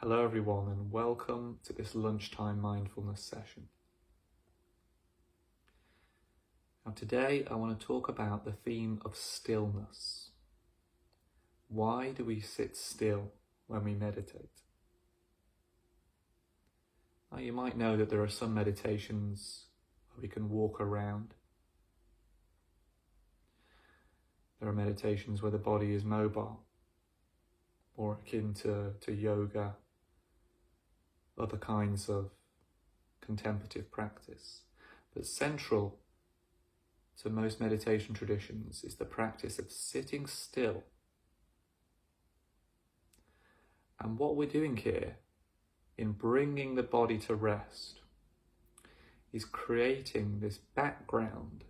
Hello everyone and welcome to this lunchtime mindfulness session. Now today I want to talk about the theme of stillness. Why do we sit still when we meditate? Now you might know that there are some meditations where we can walk around. There are meditations where the body is mobile, more akin to yoga, other kinds of contemplative practice. But central to most meditation traditions is the practice of sitting still. And what we're doing here in bringing the body to rest is creating this background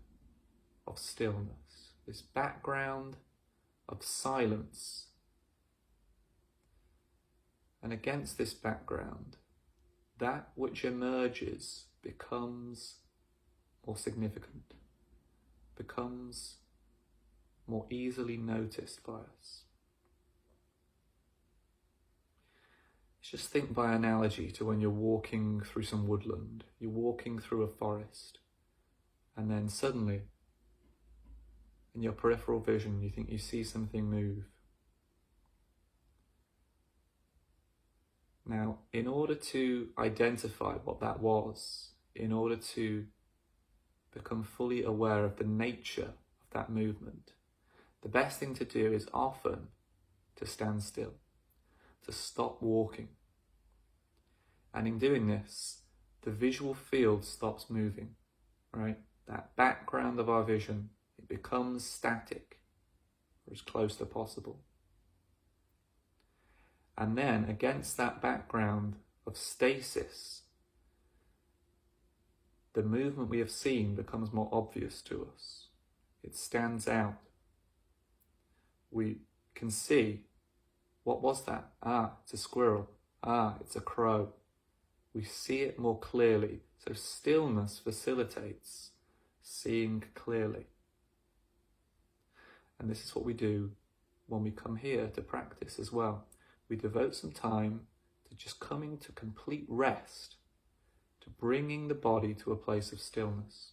of stillness, this background of silence. And against this background, that which emerges becomes more significant, becomes more easily noticed by us. Just think by analogy to when you're walking through some woodland, you're walking through a forest, and then suddenly, in your peripheral vision, you think you see something move. Now, in order to identify what that was, in order to become fully aware of the nature of that movement, the best thing to do is often to stand still, to stop walking. And in doing this, the visual field stops moving, right? That background of our vision, it becomes static, or as close to possible. And then against that background of stasis, the movement we have seen becomes more obvious to us. It stands out. We can see, what was that? Ah, it's a squirrel. Ah, it's a crow. We see it more clearly. So stillness facilitates seeing clearly. And this is what we do when we come here to practice as well. We devote some time to just coming to complete rest, to bringing the body to a place of stillness.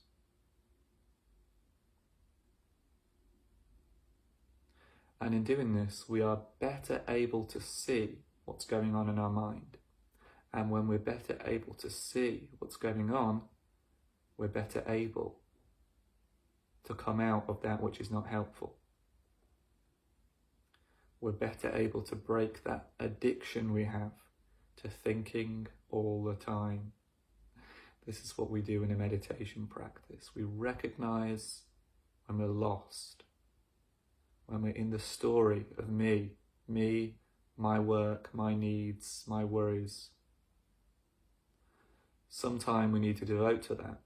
And in doing this, we are better able to see what's going on in our mind. And when we're better able to see what's going on, we're better able to come out of that which is not helpful. We're better able to break that addiction we have to thinking all the time. This is what we do in a meditation practice. We recognize when we're lost, when we're in the story of me, my work, my needs, my worries. Sometime we need to devote to that,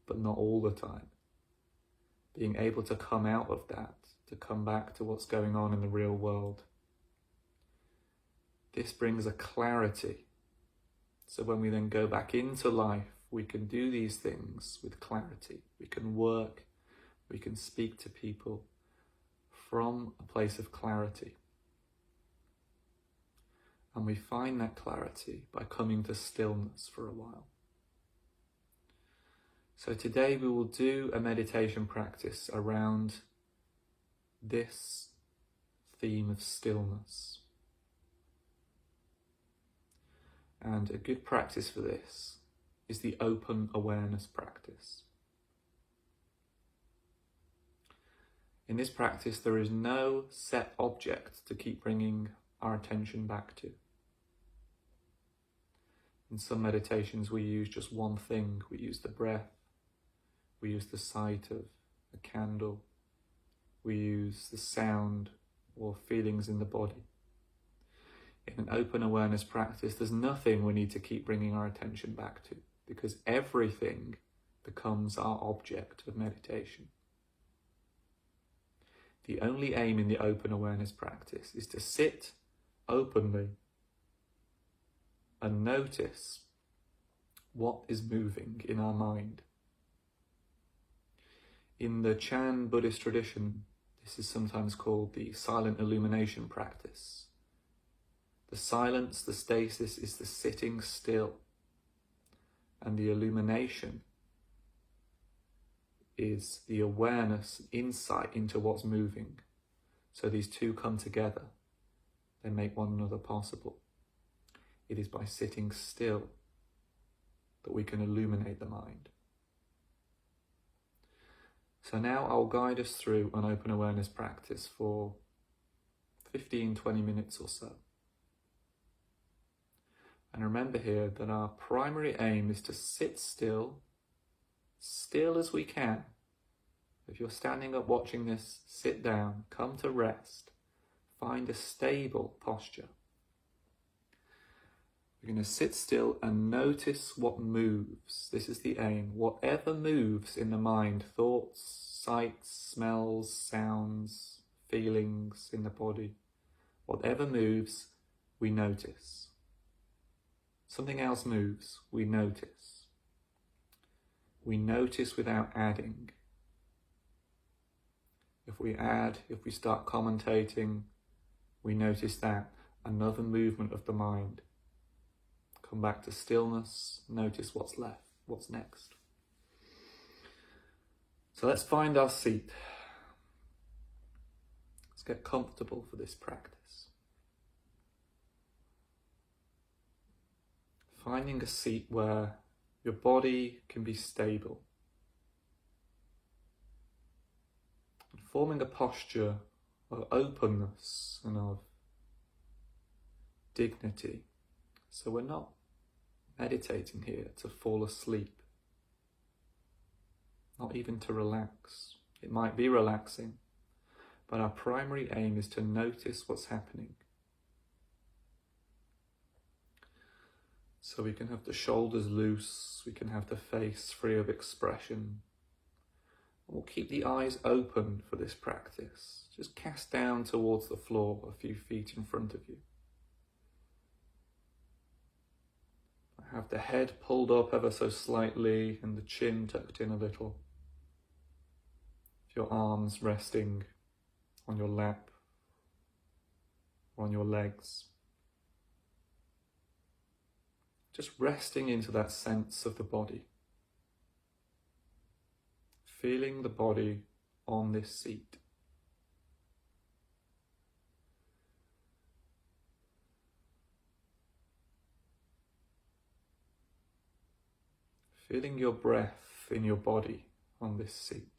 but not all the time. Being able to come out of that, to come back to what's going on in the real world. This brings a clarity. So when we then go back into life, we can do these things with clarity. We can work, we can speak to people from a place of clarity. And we find that clarity by coming to stillness for a while. So today we will do a meditation practice around this theme of stillness. And a good practice for this is the open awareness practice. In this practice, there is no set object to keep bringing our attention back to. In some meditations, we use just one thing. We use the breath. We use the sight of a candle. We use the sound or feelings in the body. In an open awareness practice, there's nothing we need to keep bringing our attention back to, because everything becomes our object of meditation. The only aim in the open awareness practice is to sit openly and notice what is moving in our mind. In the Chan Buddhist tradition, this is sometimes called the silent illumination practice. The silence, the stasis, is the sitting still. And the illumination is the awareness, insight into what's moving. So these two come together. They make one another possible. It is by sitting still that we can illuminate the mind. So now I'll guide us through an open awareness practice for 15-20 minutes or so. And remember here that our primary aim is to sit still, still as we can. If you're standing up watching this, sit down, come to rest, find a stable posture. We're going to sit still and notice what moves. This is the aim. Whatever moves in the mind, thoughts, sights, smells, sounds, feelings in the body, whatever moves, we notice. Something else moves, we notice. We notice without adding. If we add, if we start commentating, we notice that. Another movement of the mind. Come back to stillness, notice what's left, what's next. So let's find our seat. Let's get comfortable for this practice. Finding a seat where your body can be stable. And forming a posture of openness and of dignity. So we're not meditating here to fall asleep, not even to relax. It might be relaxing, but our primary aim is to notice what's happening. So we can have the shoulders loose, we can have the face free of expression. We'll keep the eyes open for this practice. Just cast down towards the floor a few feet in front of you. Have the head pulled up ever so slightly and the chin tucked in a little. Your arms resting on your lap or on your legs. Just resting into that sense of the body. Feeling the body on this seat. Feeling your breath in your body on this seat.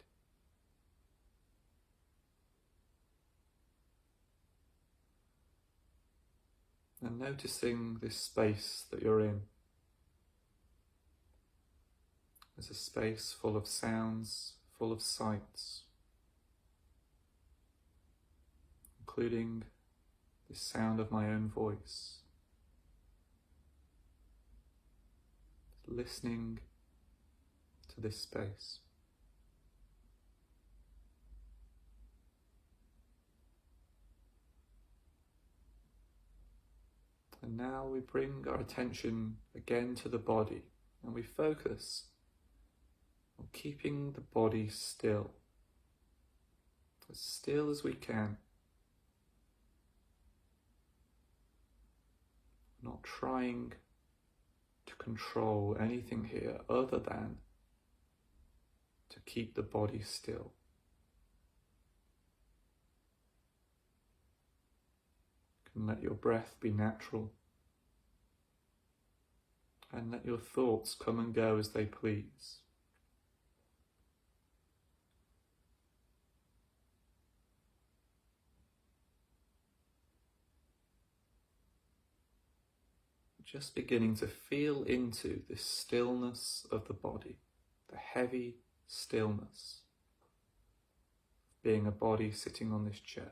And noticing this space that you're in. There's a space full of sounds, full of sights, including the sound of my own voice. Listening to this space. And now we bring our attention again to the body and we focus on keeping the body still as we can. Not trying to control anything here other than to keep the body still. You can let your breath be natural and let your thoughts come and go as they please. Just beginning to feel into this stillness of the body, the heavy stillness of being a body sitting on this chair.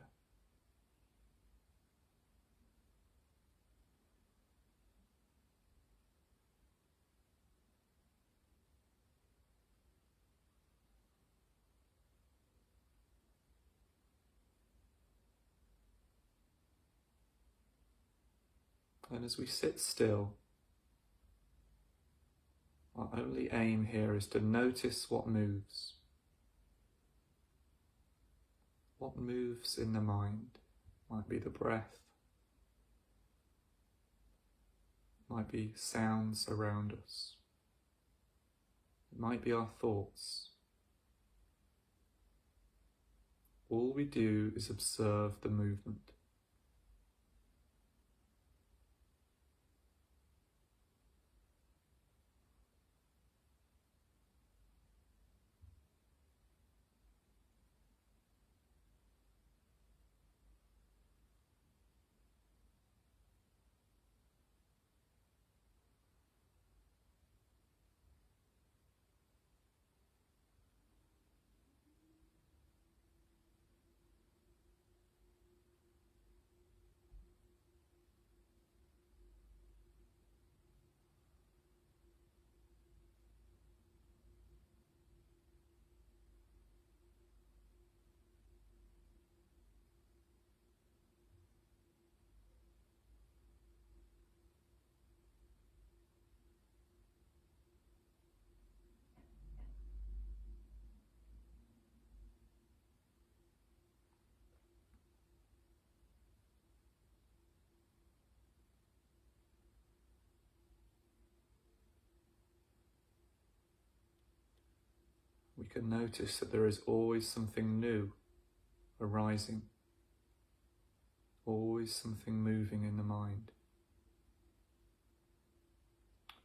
And as we sit still, our only aim here is to notice what moves. What moves in the mind? Might be the breath, Might be sounds around us. It might be our thoughts. All we do is observe the movement. We can notice that there is always something new arising, always something moving in the mind.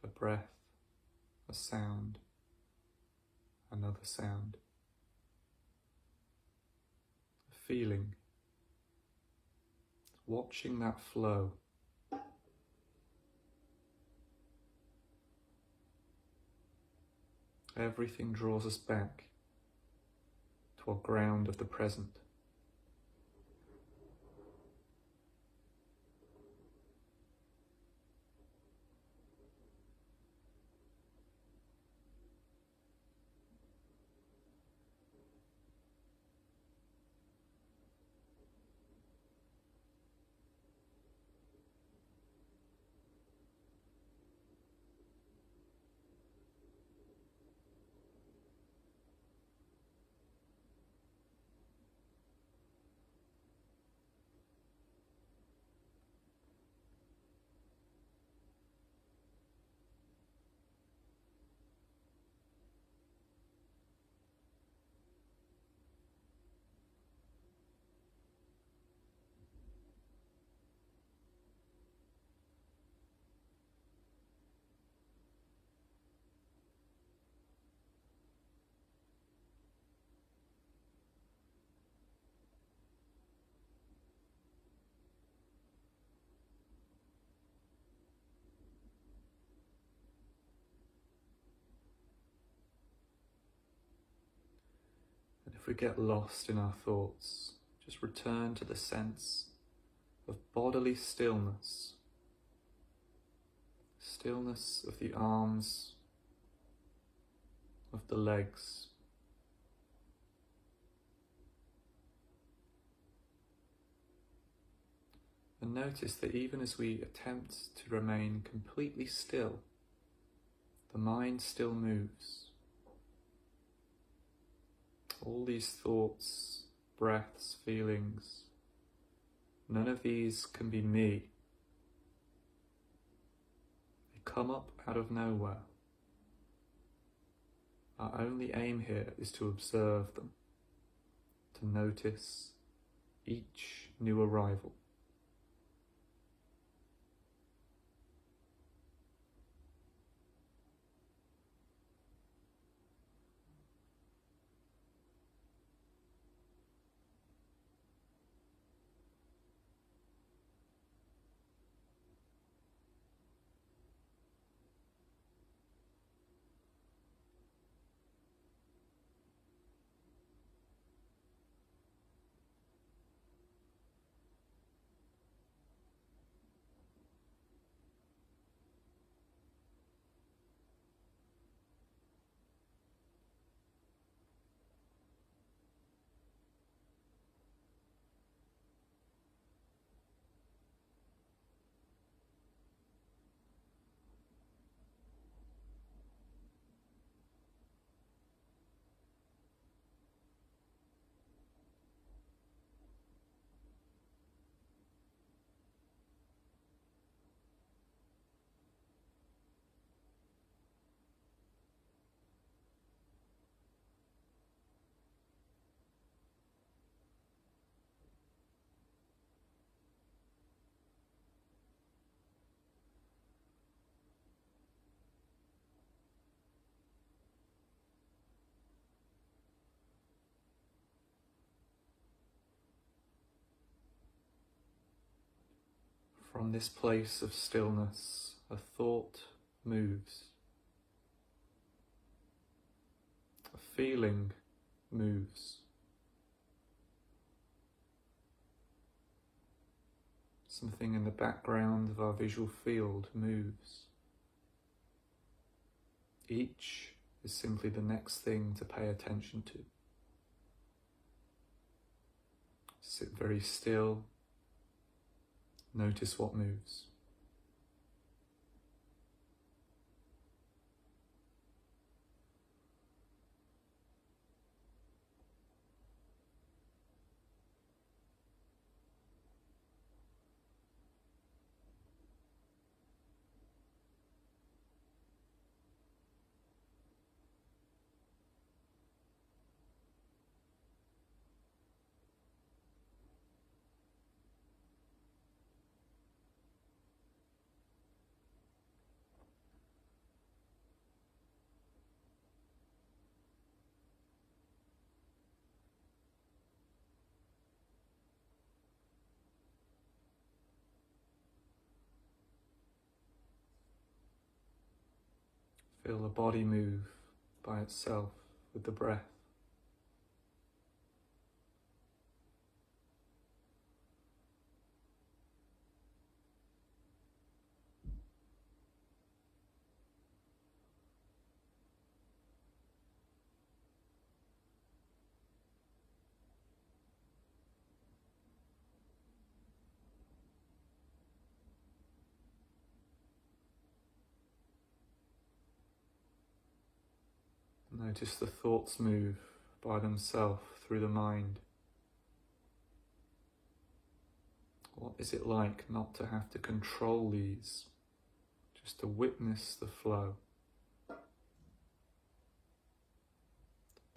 A breath, a sound, another sound, a feeling, watching that flow. Everything draws us back to our ground of the present. And if we get lost in our thoughts, just return to the sense of bodily stillness. Stillness of the arms, of the legs. And notice that even as we attempt to remain completely still, the mind still moves. All these thoughts, breaths, feelings, none of these can be me. They come up out of nowhere. Our only aim here is to observe them, to notice each new arrival. From this place of stillness, a thought moves, a feeling moves, something in the background of our visual field moves. Each is simply the next thing to pay attention to. Sit very still, notice what moves. Feel the body move by itself with the breath. Notice the thoughts move by themselves through the mind. What is it like not to have to control these, just to witness the flow?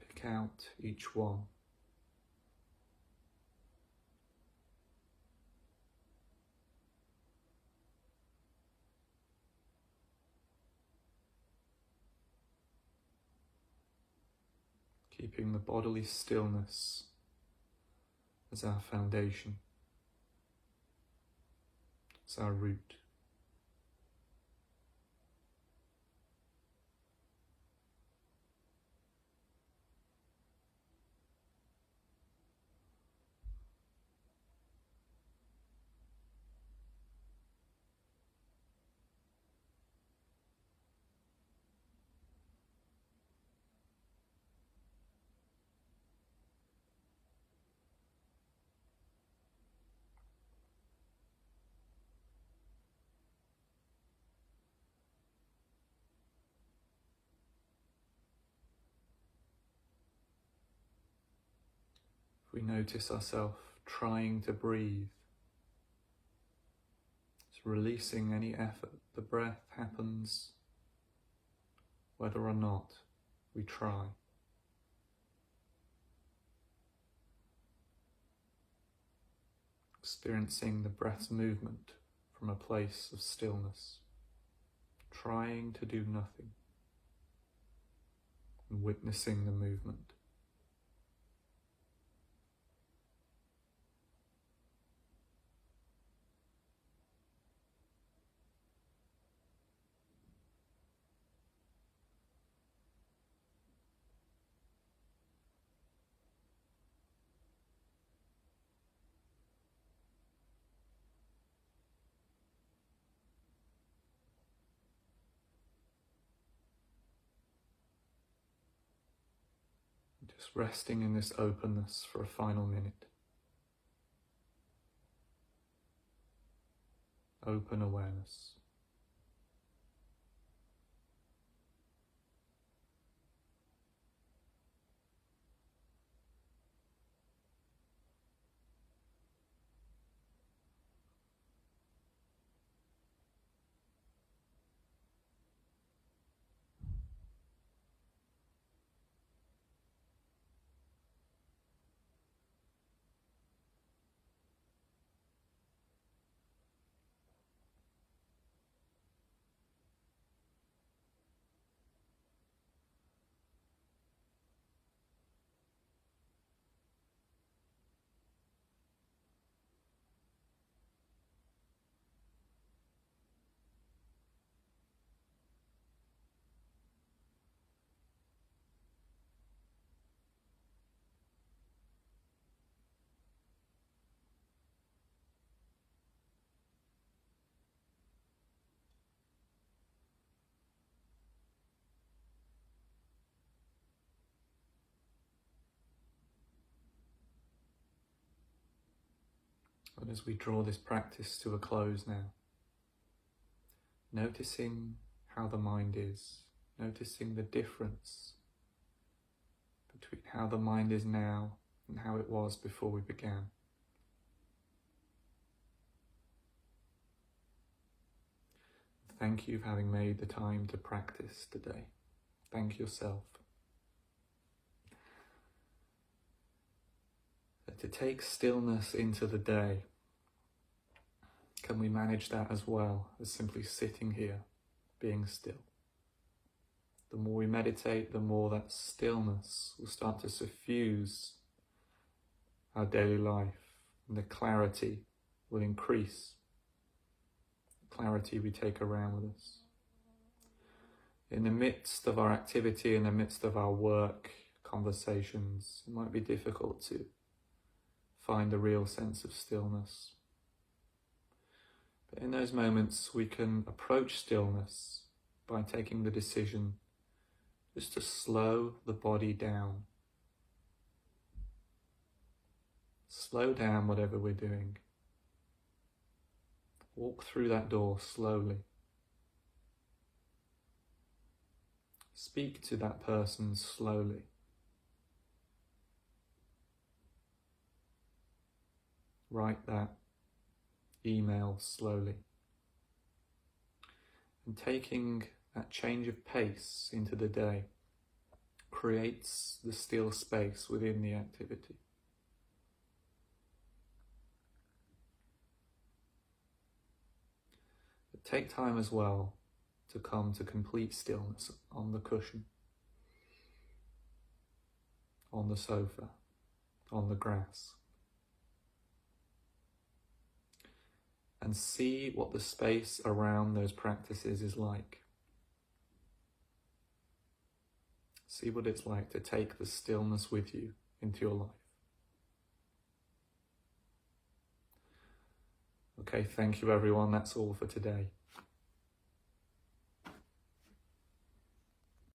Pick out each one. Keeping the bodily stillness as our foundation, as our root. We notice ourselves trying to breathe. It's releasing any effort. The breath happens whether or not we try. Experiencing the breath's movement from a place of stillness. Trying to do nothing. And witnessing the movement. Just resting in this openness for a final minute. Open awareness. And as we draw this practice to a close now, noticing how the mind is, noticing the difference between how the mind is now and how it was before we began. Thank you for having made the time to practice today. Thank yourself. To take stillness into the day, can we manage that as well as simply sitting here, being still? The more we meditate, the more that stillness will start to suffuse our daily life, and the clarity will increase. The clarity we take around with us. In the midst of our activity, in the midst of our work, conversations, it might be difficult to find a real sense of stillness. But in those moments, we can approach stillness by taking the decision just to slow the body down. Slow down whatever we're doing. Walk through that door slowly. Speak to that person slowly. Write that email slowly. And taking that change of pace into the day creates the still space within the activity. But take time as well to come to complete stillness on the cushion, on the sofa, on the grass. And see what the space around those practices is like. See what it's like to take the stillness with you into your life. Okay, thank you everyone. That's all for today.